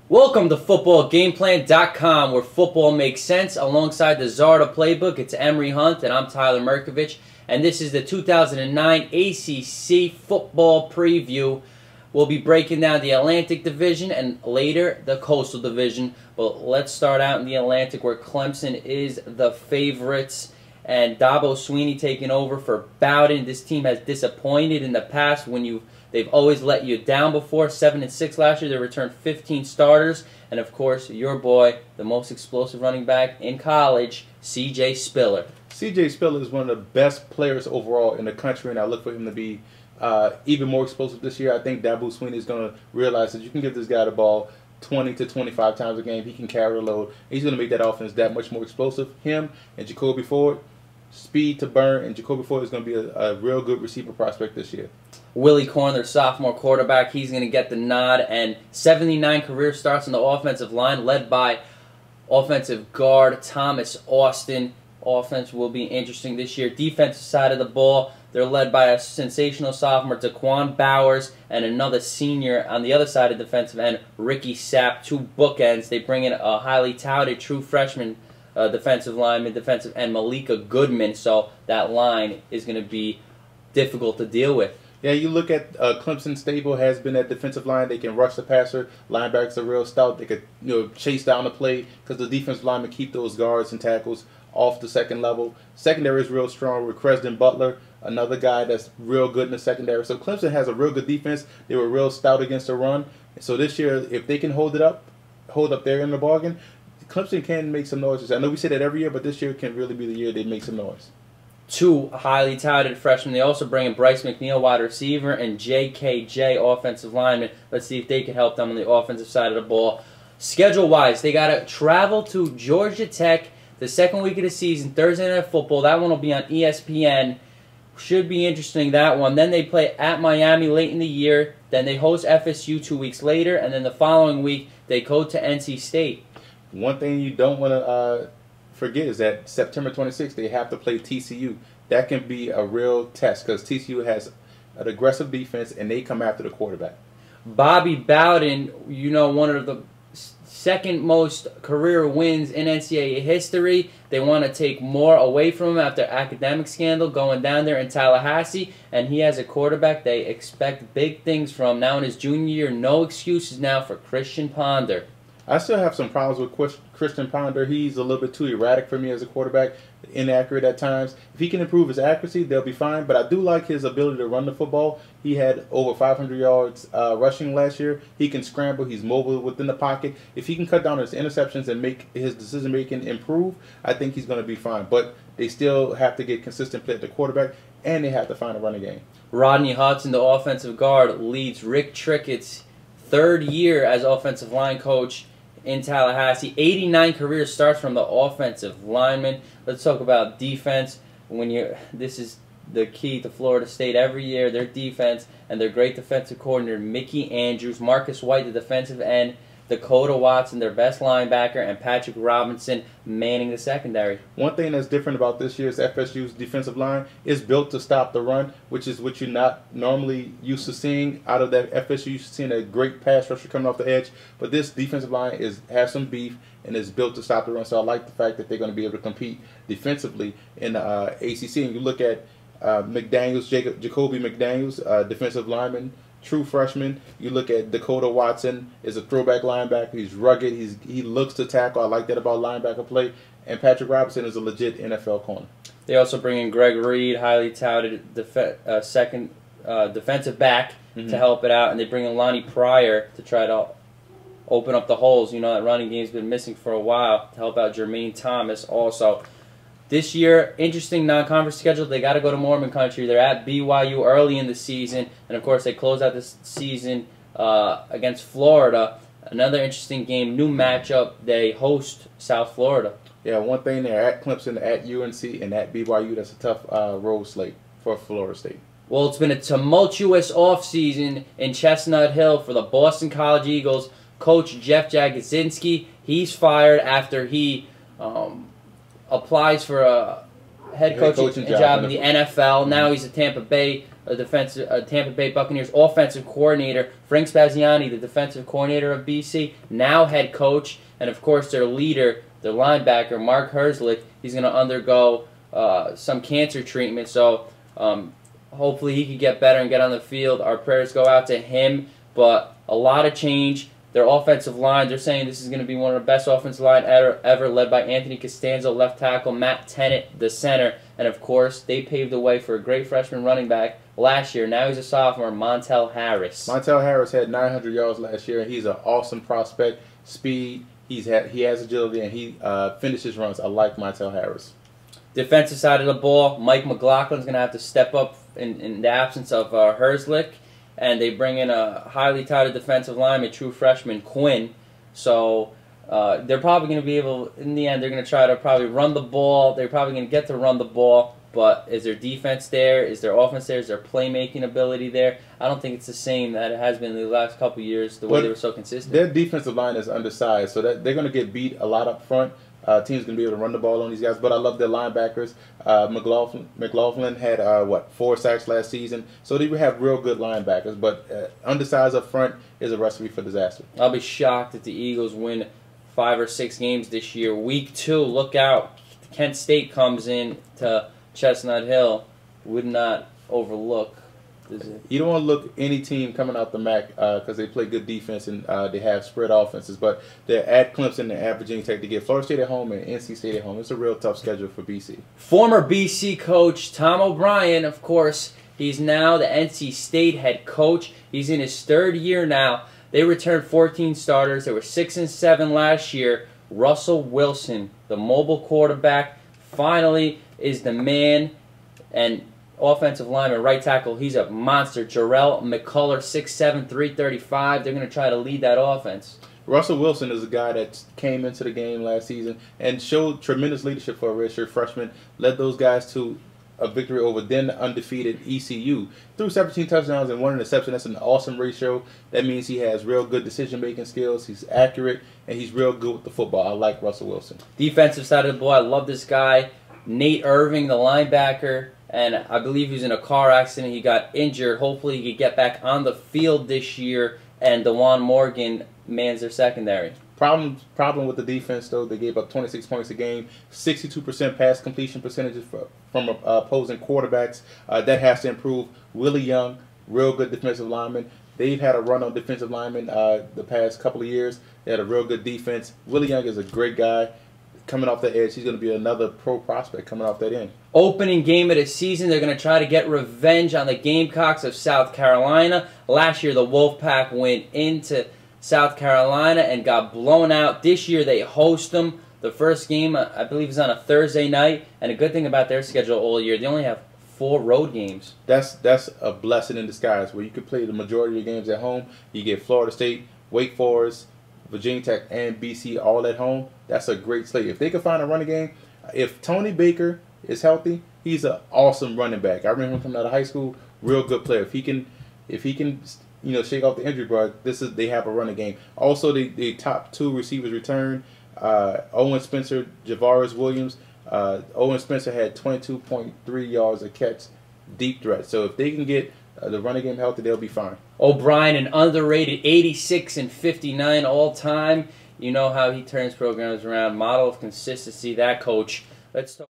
Welcome to footballgameplan.com, where football makes sense. Alongside the Zarda Playbook, it's Emery Hunt, and I'm Tyler Merkovich. And this is the 2009 ACC football preview. We'll be breaking down the Atlantic Division and later the Coastal Division. But let's start out in the Atlantic, where Clemson is the favorites. And Dabo Swinney taking over for Bowden. This team has disappointed in the past when they've always let you down before. 7-6 last year. They returned 15 starters. And, of course, your boy, the most explosive running back in college, C.J. Spiller. C.J. Spiller is one of the best players overall in the country, and I look for him to be even more explosive this year. I think Dabo Swinney is going to realize that you can give this guy the ball 20 to 25 times a game. He can carry the load. He's going to make that offense that much more explosive. Him and Jacoby Ford, speed to burn, and Jacoby Ford is going to be a real good receiver prospect this year. Willie Corn, their sophomore quarterback, he's going to get the nod. And 79 career starts on the offensive line, led by offensive guard Thomas Austin. Offense will be interesting this year. Defensive side of the ball, they're led by a sensational sophomore, Daquan Bowers, and another senior on the other side of defensive end, Ricky Sapp. Two bookends. They bring in a highly touted true freshman defensive lineman, defensive end, Malika Goodman. So that line is going to be difficult to deal with. Yeah, you look at Clemson stable has been that defensive line. They can rush the passer. Linebackers are real stout. They could chase down the play because the defensive linemen keep those guards and tackles off the second level. Secondary is real strong with Cresden Butler, another guy that's real good in the secondary. So Clemson has a real good defense. They were real stout against the run. So this year, if they can hold up there in the bargain, Clemson can make some noises. I know we say that every year, but this year can really be the year they make some noise. Two highly touted freshmen. They also bring in Bryce McNeil, wide receiver, and JKJ, offensive lineman. Let's see if they can help them on the offensive side of the ball. Schedule-wise, they got to travel to Georgia Tech the second week of the season, Thursday Night Football. That one will be on ESPN. Should be interesting, that one. Then they play at Miami late in the year. Then they host FSU 2 weeks later. And then the following week, they go to NC State. One thing you don't want to forget is that September 26th, they have to play TCU. That can be a real test because TCU has an aggressive defense, and they come after the quarterback. Bobby Bowden, one of the second most career wins in NCAA history. They want to take more away from him after academic scandal going down there in Tallahassee, and he has a quarterback they expect big things from. Now in his junior year, no excuses now for Christian Ponder. I still have some problems with Christian Ponder. He's a little bit too erratic for me as a quarterback, inaccurate at times. If he can improve his accuracy, they'll be fine. But I do like his ability to run the football. He had over 500 yards rushing last year. He can scramble. He's mobile within the pocket. If he can cut down his interceptions and make his decision-making improve, I think he's going to be fine. But they still have to get consistent play at the quarterback, and they have to find a running game. Rodney Hudson, the offensive guard, leads Rick Trickett's third year as offensive line coach in Tallahassee. 89 career starts from the offensive lineman. Let's talk about defense. This is the key to Florida State every year, their defense, and their great defensive coordinator, Mickey Andrews, Marcus White, the defensive end, Dakota Watson, their best linebacker, and Patrick Robinson manning the secondary. One thing that's different about this year's FSU's defensive line is built to stop the run, which is what you're not normally used to seeing out of that FSU. You're seeing a great pass rusher coming off the edge, but this defensive line has some beef and is built to stop the run. So I like the fact that they're going to be able to compete defensively in the ACC. And you look at Jacoby McDaniels, defensive lineman, true freshman. You look at Dakota Watson is a throwback linebacker. He's rugged. He looks to tackle. I like that about linebacker play. And Patrick Robinson is a legit NFL corner. They also bring in Greg Reed, highly touted second defensive back, to help it out. And they bring in Lonnie Pryor to try to open up the holes. That running game's been missing for a while, to help out Jermaine Thomas also. This year, interesting non-conference schedule. They got to go to Mormon country. They're at BYU early in the season. And, of course, they close out this season against Florida. Another interesting game, new matchup. They host South Florida. Yeah, one thing, they're at Clemson, at UNC, and at BYU. That's a tough road slate for Florida State. Well, it's been a tumultuous offseason in Chestnut Hill for the Boston College Eagles. Coach Jeff Jagodzinski, he's fired after he applies for a head coaching job in the NFL. Now he's a Tampa Bay Tampa Bay Buccaneers offensive coordinator. Frank Spaziani, the defensive coordinator of BC, now head coach. And, of course, their leader, their linebacker, Mark Herzlich, he's going to undergo some cancer treatment. So hopefully he can get better and get on the field. Our prayers go out to him. But a lot of change. Their offensive line, they're saying this is going to be one of the best offensive line ever, led by Anthony Costanzo, left tackle, Matt Tennant, the center. And, of course, they paved the way for a great freshman running back last year. Now he's a sophomore, Montel Harris. Montel Harris had 900 yards last year, and he's an awesome prospect. Speed, he has agility, and he finishes runs. I like Montel Harris. Defensive side of the ball, Mike McLaughlin's going to have to step up in the absence of Herzlich. And they bring in a highly touted defensive lineman, true freshman Quinn. So they're probably going to be able, in the end, they're going to try to probably run the ball. They're probably going to get to run the ball. But is their defense there? Is their offense there? Is their playmaking ability there? I don't think it's the same that it has been in the last couple of years, the way they were so consistent. Their defensive line is undersized, so that they're going to get beat a lot up front. Teams going to be able to run the ball on these guys, but I love their linebackers. McLaughlin had 4 sacks last season, so they have real good linebackers. But undersized up front is a recipe for disaster. I'll be shocked if the Eagles win 5 or 6 games this year. Week 2, look out! Kent State comes in to Chestnut Hill. Would not overlook. You don't want to look any team coming out the MAC because they play good defense and they have spread offenses. But they're at Clemson, they're at Virginia Tech. They get Florida State at home and NC State at home. It's a real tough schedule for BC. Former BC coach Tom O'Brien, of course, he's now the NC State head coach. He's in his 3rd year now. They returned 14 starters. They were 6-7 last year. Russell Wilson, the mobile quarterback, finally is the man. And offensive lineman, right tackle, he's a monster. Jarrell McCullough, 6'7", 335. They're going to try to lead that offense. Russell Wilson is a guy that came into the game last season and showed tremendous leadership for a redshirt freshman. Led those guys to a victory over then undefeated ECU. Threw 17 touchdowns and 1 interception. That's an awesome ratio. That means he has real good decision-making skills. He's accurate, and he's real good with the football. I like Russell Wilson. Defensive side of the ball, I love this guy. Nate Irving, the linebacker. And I believe he was in a car accident. He got injured. Hopefully he can get back on the field this year. And DeJuan Morgan mans their secondary. Problem with the defense, though. They gave up 26 points a game. 62% pass completion percentages from opposing quarterbacks. That has to improve. Willie Young, real good defensive lineman. They've had a run on defensive linemen the past couple of years. They had a real good defense. Willie Young is a great guy. Coming off the edge, he's going to be another pro prospect coming off that end. Opening game of the season, they're going to try to get revenge on the Gamecocks of South Carolina. Last year, the Wolfpack went into South Carolina and got blown out. This year, they host them. The first game, I believe, is on a Thursday night. And a good thing about their schedule all year, they only have 4 road games. That's a blessing in disguise, where you can play the majority of your games at home. You get Florida State, Wake Forest, Virginia Tech, and BC all at home. That's a great slate. If they can find a running game, if Tony Baker is healthy, he's an awesome running back. I remember him coming out of high school, real good player. If he can, shake off the injury bug, they have a running game. Also, the top 2 receivers return. Owen Spencer, Javaris Williams. Owen Spencer had 22.3 yards a catch, deep threat. So if they can get the running game healthy, they'll be fine. O'Brien, an underrated 86-59 all time. You know how he turns programs around. Model of consistency, that coach. Let's talk.